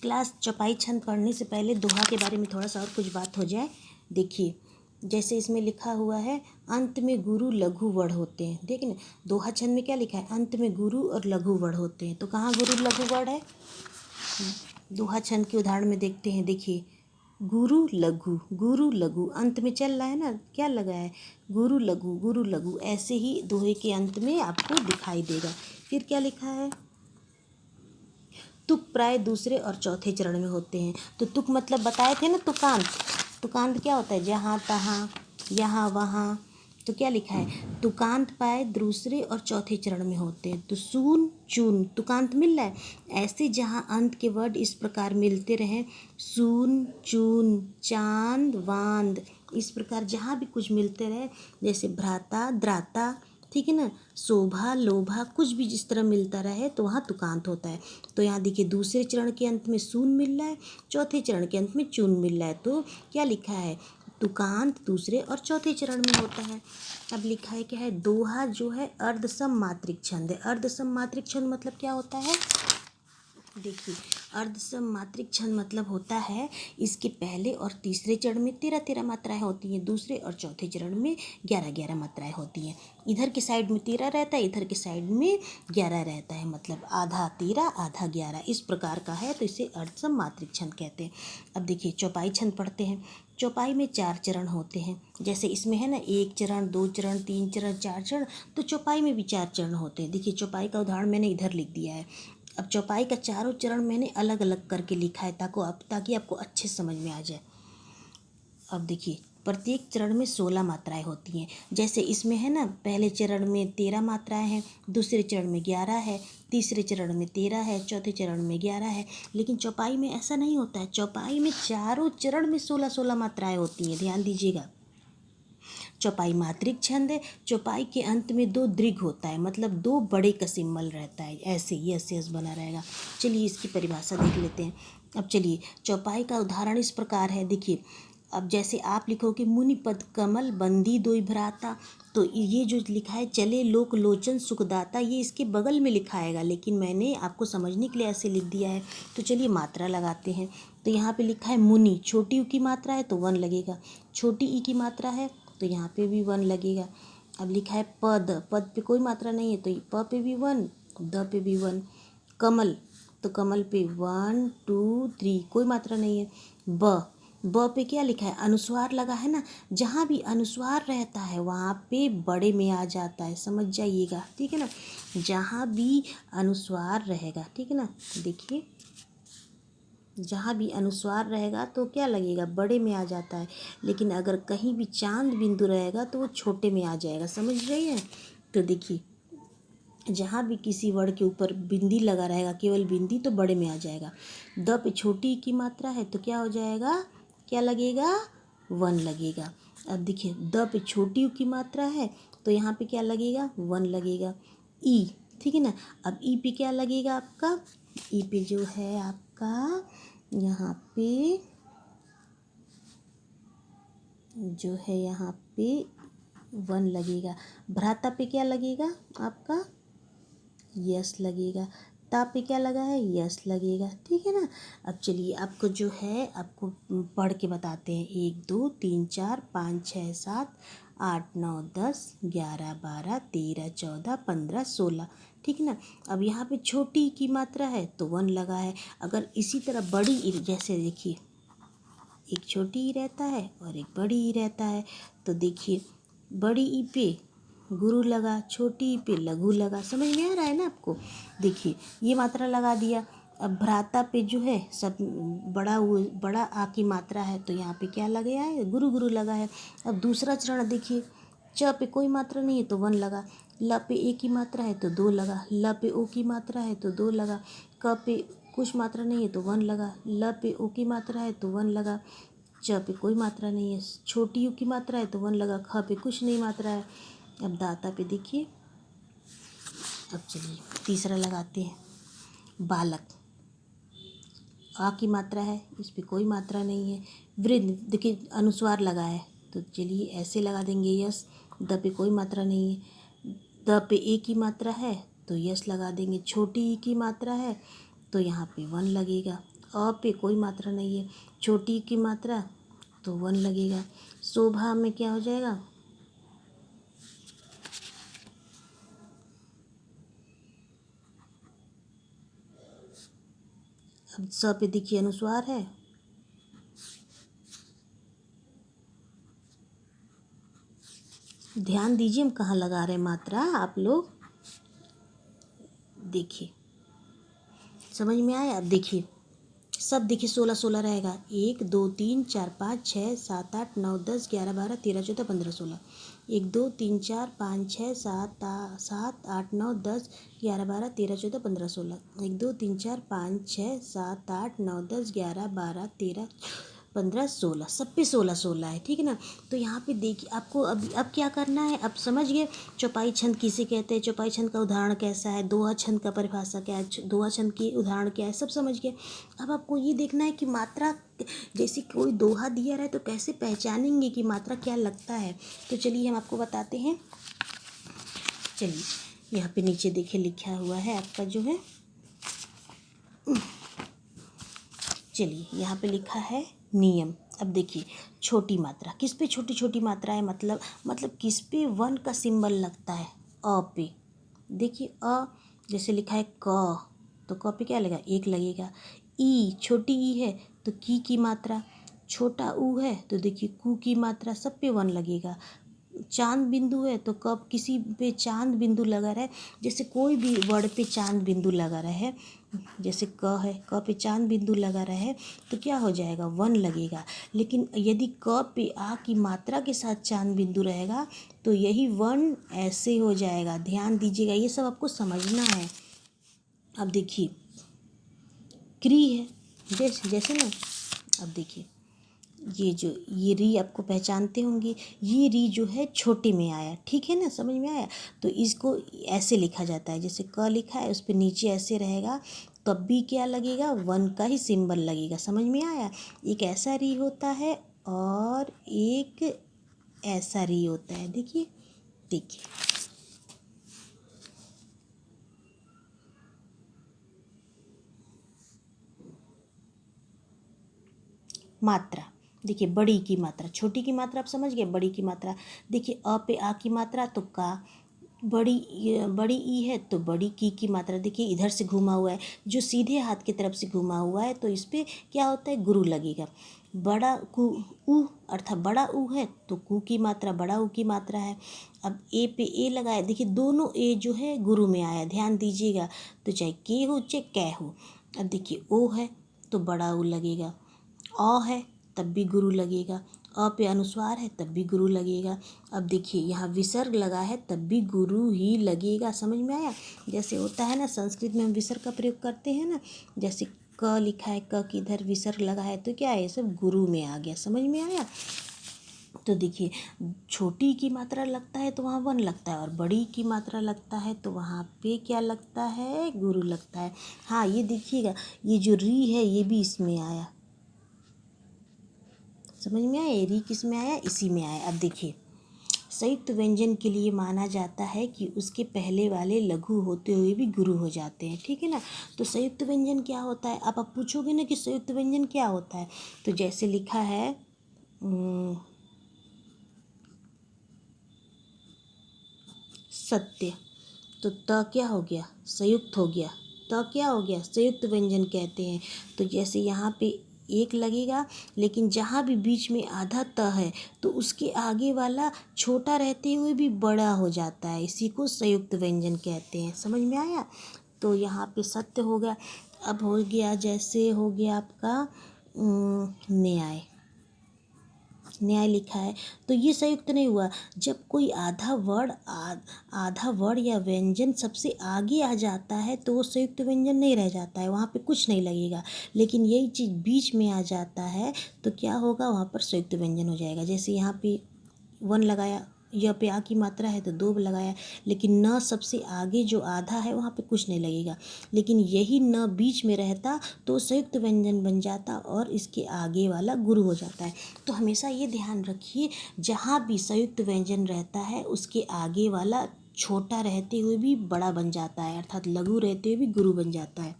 Class चौपाई छंद पढ़ने से पहले दोहा के बारे में थोड़ा सा और कुछ बात हो जाए। देखिए, जैसे इसमें लिखा हुआ है अंत में गुरु लघु वर्ण होते हैं। देखिए ना, दोहा छंद में क्या लिखा है, अंत में गुरु और लघु वर्ण होते हैं। तो कहाँ गुरु लघु वर्ण है, दोहा छंद के उदाहरण में देखते हैं। देखिए, गुरु लघु अंत में चल रहा है ना, क्या लगा है, गुरु लघु, ऐसे ही दोहे के अंत में आपको दिखाई देगा। फिर क्या लिखा है, तुक प्राय दूसरे और चौथे चरण में होते हैं। तो तुक मतलब बताए थे ना, तुकांत क्या होता है, जहाँ तहाँ, यहाँ वहाँ। तो क्या लिखा है, तुकांत प्राय दूसरे और चौथे चरण में होते हैं। तो सून चून तुकांत मिल रहा है। ऐसे जहाँ अंत के वर्ड इस प्रकार मिलते रहें, सून चून चांद वांद, इस प्रकार जहाँ भी कुछ मिलते रहे, जैसे भ्राता द्राता, ठीक है ना, शोभा लोभा, कुछ भी जिस तरह मिलता रहे तो वहाँ तुकांत होता है। तो यहाँ देखिए, दूसरे चरण के अंत में सून मिल रहा है, चौथे चरण के अंत में चून मिल रहा है। तो क्या लिखा है, तुकांत दूसरे और चौथे चरण में होता है। अब लिखा है क्या है, दोहा जो है अर्धसम मात्रिक छंद है। अर्धसम मात्रिक छंद मतलब क्या होता है, देखिए, अर्धसम मात्रिक छंद मतलब होता है इसके पहले और तीसरे चरण में 13 मात्राएं होती हैं, दूसरे और चौथे चरण में 11 मात्राएं होती हैं। इधर की साइड में 13 रहता है, इधर की साइड में 11 रहता है, मतलब आधा 13 आधा 11, इस प्रकार का है। तो इसे अर्धसम मात्रिक छंद कहते हैं। अब देखिए, चौपाई छंद पढ़ते हैं। चौपाई में 4 चरण होते हैं। जैसे इसमें है ना, 1 चरण 2 चरण 3 चरण 4 चरण, तो चौपाई में भी 4 चरण होते हैं। देखिए, चौपाई का उदाहरण मैंने इधर लिख दिया है। अब चौपाई का चारों चरण मैंने अलग अलग करके लिखा है ताकि आपको अच्छे समझ में आ जाए। अब देखिए, प्रत्येक चरण में 16 मात्राएं होती हैं। जैसे इसमें है ना, पहले चरण में 13 मात्राएं हैं, दूसरे चरण में 11 है, तीसरे चरण में 13 है, चौथे चरण में 11 है। लेकिन चौपाई में ऐसा नहीं होता है। चौपाई में चारों चरण में 16 मात्राएं होती हैं, ध्यान दीजिएगा। चौपाई मात्रिक छंद है। चौपाई के अंत में 2 दीर्घ होता है, मतलब 2 बड़े का सिंबल रहता है, ऐसे यस बना रहेगा। चलिए इसकी परिभाषा देख लेते हैं। अब चलिए, चौपाई का उदाहरण इस प्रकार है। देखिए, अब जैसे आप लिखोगे मुनिपद कमल बंदी दोई भ्राता, तो ये जो लिखा है चले लोक लोचन सुखदाता, ये इसके बगल में लिखा आएगा, लेकिन मैंने आपको समझने के लिए ऐसे लिख दिया है। तो चलिए मात्रा लगाते हैं। तो यहाँ पे लिखा है मुनि, छोटी ऊ की मात्रा है तो 1 लगेगा, छोटी ई की मात्रा है तो यहाँ पे भी 1 लगेगा। अब लिखा है पद पे कोई मात्रा नहीं है तो प पे भी 1, द पे भी 1। कमल, तो कमल पे 1 2 3 कोई मात्रा नहीं है। ब पे क्या लिखा है, अनुस्वार लगा है ना, जहाँ भी अनुस्वार रहता है वहाँ पे बड़े में आ जाता है, समझ जाइएगा, ठीक है ना। जहाँ भी अनुस्वार रहेगा, ठीक है ना, देखिए, जहाँ भी अनुस्वार रहेगा तो क्या लगेगा, बड़े में आ जाता है। लेकिन अगर कहीं भी चांद बिंदु रहेगा तो वो छोटे में आ जाएगा, समझ रही हैं। तो देखिए, जहाँ भी किसी वर्ण के ऊपर बिंदी लगा रहेगा, केवल बिंदी, तो बड़े में आ जाएगा। द पे छोटी की मात्रा है तो क्या हो जाएगा, क्या लगेगा, 1 लगेगा। अब देखिए, द पे छोटी की मात्रा है तो यहाँ पे क्या लगेगा, 1 लगेगा। ई, ठीक है ना। अब ई पे क्या लगेगा आपका, ई पे जो है आपका यहाँ पे जो है यहाँ पे 1 लगेगा। भ्राता पे क्या लगेगा आपका, यस लगेगा। ता पे क्या लगा है, यस लगेगा, ठीक है ना। अब चलिए आपको जो है आपको पढ़ के बताते हैं। 1 2 3 4 5 6 7 8 9 10 11 12 13 14 15 16, ठीक है ना। अब यहाँ पे छोटी की मात्रा है तो 1 लगा है। अगर इसी तरह बड़ी, जैसे देखिए, एक छोटी ई रहता है और एक बड़ी ई रहता है, तो देखिए, बड़ी ई पे गुरु लगा, छोटी ई पे लघु लगा, समझ में आ रहा है ना आपको। देखिए, ये मात्रा लगा दिया। अब भ्राता पे जो है सब बड़ा आ की मात्रा है तो यहाँ पे क्या लगा है, गुरु लगा है। अब दूसरा चरण देखिए, च पे कोई मात्रा नहीं है तो 1 लगा, ल पे ए की मात्रा है तो 2 लगा, ल पे ओ की मात्रा है तो 2 लगा, क पे कुछ मात्रा नहीं है तो 1 लगा, ल पे ओ की मात्रा है तो 1 लगा, च पे कोई मात्रा नहीं है, छोटी यू की मात्रा है तो 1 लगा, ख पे कुछ नहीं मात्रा है। अब दाता पे देखिए, अब चलिए तीसरा लगाते हैं, बालक, आ की मात्रा है, इस पे कोई मात्रा नहीं है। वृद्ध, देखिए अनुस्वार लगा है तो चलिए ऐसे लगा देंगे यस। द पे कोई मात्रा नहीं है, द पे ए की मात्रा है तो यस लगा देंगे। छोटी ई की मात्रा है तो यहाँ पे 1 लगेगा। अ पे कोई मात्रा नहीं है, छोटी की मात्रा तो वन लगेगा। शोभा में क्या हो जाएगा, अब स पे देखिए अनुस्वार है, ध्यान दीजिए हम कहाँ लगा रहे हैं मात्रा, आप लोग देखिए समझ में आया। अब देखिए सब देखिए 16 16 रहेगा, 1 2 3 4 5 6 7 8 9 10 11 12 13 14 15 16, 1 2 3 4 5 6 7 8 9 10 11 12 13 14 15 16, 1 2 3 4 5 6 7 8 9 10 11 12 13 15 16, सब पे 16 16 है, ठीक है ना। तो यहाँ पे देखिए आपको अब क्या करना है, अब समझ गए चौपाई छंद किसे कहते हैं, चौपाई छंद का उदाहरण कैसा है, दोहा छंद का परिभाषा क्या है, दोहा छंद की उदाहरण क्या है, सब समझ गए। अब आपको ये देखना है कि मात्रा, जैसे कोई दोहा दिया रहे तो कैसे पहचानेंगे कि मात्रा क्या लगता है। तो चलिए हम आपको बताते हैं। चलिए यहाँ पे नीचे देखिए लिखा हुआ है आपका जो है, चलिए यहाँ पे लिखा है नियम। अब देखिए छोटी मात्रा किस पे, छोटी छोटी मात्रा है, मतलब किस पे वन का सिंबल लगता है, अ पे। देखिए अ जैसे लिखा है क, तो क पे क्या लगेगा, एक लगेगा। ई छोटी ई है तो की मात्रा, छोटा ऊ है तो देखिए कू की मात्रा, सब पे वन लगेगा। चांद बिंदु है तो कब किसी पे चांद बिंदु लगा रहे, जैसे कोई भी वर्ड पे चांद बिंदु लगा रहे, जैसे क है, क पे चांद बिंदु लगा रहे तो क्या हो जाएगा, वन लगेगा। लेकिन यदि क पे आ की मात्रा के साथ चांद बिंदु रहेगा तो यही वन ऐसे हो जाएगा। ध्यान दीजिएगा, ये सब आपको समझना है। अब देखिए क्री है, जैसे जैसे ना, अब देखिए ये री आपको पहचानते होंगे, ये री जो है छोटे में आया, ठीक है ना, समझ में आया। तो इसको ऐसे लिखा जाता है, जैसे क लिखा है उस पर नीचे ऐसे रहेगा, तब भी क्या लगेगा, वन का ही सिंबल लगेगा। समझ में आया। एक ऐसा री होता है और एक ऐसा री होता है। देखिए देखिए मात्रा, देखिए बड़ी की मात्रा, छोटी की मात्रा आप समझ गए, बड़ी की मात्रा देखिए अ पे आ की मात्रा तो का, बड़ी ई है तो बड़ी की मात्रा। देखिए इधर से घुमा हुआ है, जो सीधे हाथ की तरफ से घुमा हुआ है तो इस पर क्या होता है, गुरु लगेगा। बड़ा कु ऊ अर्थात बड़ा ऊ है तो कु की मात्रा, बड़ा ऊ की मात्रा है। अब ए पे ए लगाया, देखिए दोनों ए जो है गुरु में आया, ध्यान दीजिएगा। तो चाहे के हो चाहे कै हो। अब देखिए ओ है तो बड़ा ऊ लगेगा, अ है तब भी गुरु लगेगा, अ पे अनुस्वार है तब भी गुरु लगेगा। अब देखिए यहाँ विसर्ग लगा है तब भी गुरु ही लगेगा। समझ में आया। जैसे होता है ना, संस्कृत में हम विसर्ग का प्रयोग करते हैं ना, जैसे क लिखा है, क की इधर विसर्ग लगा है तो क्या है, ये सब गुरु में आ गया। समझ में आया। तो देखिए छोटी की मात्रा लगता है तो वहाँ वन लगता है, और बड़ी की मात्रा लगता है तो वहाँ पे क्या लगता है, गुरु लगता है। हाँ ये देखिएगा, ये जो री है ये भी इसमें आया। समझ में आया, री किस में आया, इसी में आया। अब देखिए संयुक्त व्यंजन के लिए माना जाता है कि उसके पहले वाले लघु होते हुए भी गुरु हो जाते हैं, ठीक है ना। तो संयुक्त व्यंजन क्या होता है, आप पूछोगे ना कि संयुक्त व्यंजन क्या होता है, तो जैसे लिखा है सत्य, तो त क्या हो गया, संयुक्त हो गया, त क्या हो गया, संयुक्त व्यंजन कहते हैं। तो जैसे यहाँ पे एक लगेगा, लेकिन जहाँ भी बीच में आधा त है तो उसके आगे वाला छोटा रहते हुए भी बड़ा हो जाता है, इसी को संयुक्त व्यंजन कहते हैं। समझ में आया। तो यहाँ पे सत्य हो गया। अब हो गया, जैसे हो गया आपका न्याय, न्याय लिखा है तो ये संयुक्त नहीं हुआ। जब कोई आधा वर्ड या व्यंजन सबसे आगे आ जाता है तो वो संयुक्त व्यंजन नहीं रह जाता है, वहाँ पे कुछ नहीं लगेगा। लेकिन यही चीज़ बीच में आ जाता है तो क्या होगा, वहाँ पर संयुक्त व्यंजन हो जाएगा। जैसे यहाँ पे वन लगाया, य पे आ की मात्रा है तो दो लगाया, लेकिन न सबसे आगे जो आधा है वहाँ पे कुछ नहीं लगेगा। लेकिन यही न बीच में रहता तो संयुक्त व्यंजन बन जाता और इसके आगे वाला गुरु हो जाता है। तो हमेशा ये ध्यान रखिए, जहाँ भी संयुक्त व्यंजन रहता है उसके आगे वाला छोटा रहते हुए भी बड़ा बन जाता है, अर्थात लघु रहते हुए भी गुरु बन जाता है।